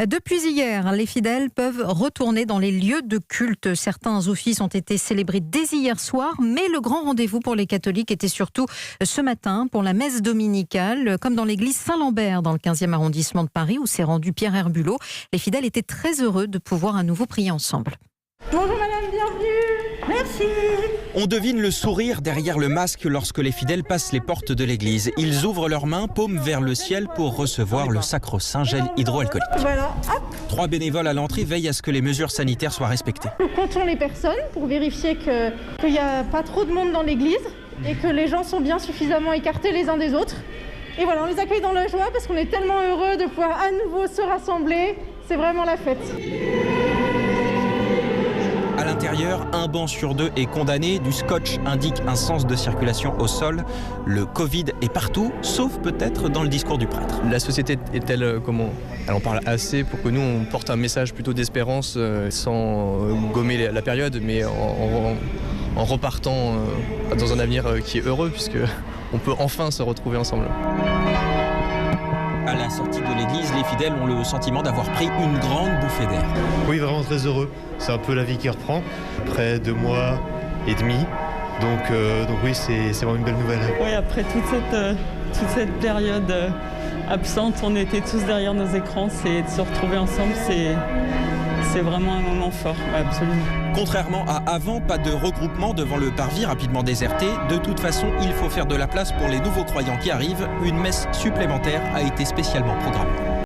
Depuis hier, les fidèles peuvent retourner dans les lieux de culte. Certains offices ont été célébrés dès hier soir, mais le grand rendez-vous pour les catholiques était surtout ce matin pour la messe dominicale, comme dans l'église Saint-Lambert dans le 15e arrondissement de Paris où s'est rendu Pierre Herbulot. Les fidèles étaient très heureux de pouvoir à nouveau prier ensemble. Bonjour madame, bienvenue. Merci. On devine le sourire derrière le masque lorsque les fidèles passent les portes de l'église. Ils ouvrent leurs mains, paumes vers le ciel pour recevoir le sacro-saint gel hydroalcoolique. Voilà, hop. 3 bénévoles à l'entrée veillent à ce que les mesures sanitaires soient respectées. Nous comptons les personnes pour vérifier qu'il n'y a pas trop de monde dans l'église et que les gens sont bien suffisamment écartés les uns des autres. Et voilà, on les accueille dans la joie parce qu'on est tellement heureux de pouvoir à nouveau se rassembler. C'est vraiment la fête. À l'intérieur, un banc sur 2 est condamné. Du scotch indique un sens de circulation au sol. Le Covid est partout, sauf peut-être dans le discours du prêtre. La société est-elle, elle en parle assez pour que nous on porte un message plutôt d'espérance sans gommer la période, mais en repartant dans un avenir qui est heureux puisque on peut enfin se retrouver ensemble. À la sortie de l'église, les fidèles ont le sentiment d'avoir pris une grande bouffée d'air. Oui, vraiment très heureux. C'est un peu la vie qui reprend, après 2 mois et demi. Donc oui, c'est vraiment une belle nouvelle. Oui, après toute cette période absente, on était tous derrière nos écrans. C'est de se retrouver ensemble, c'est vraiment un moment fort, absolument. Contrairement à avant, pas de regroupement devant le parvis rapidement déserté. De toute façon, il faut faire de la place pour les nouveaux croyants qui arrivent. Une messe supplémentaire a été spécialement programmée.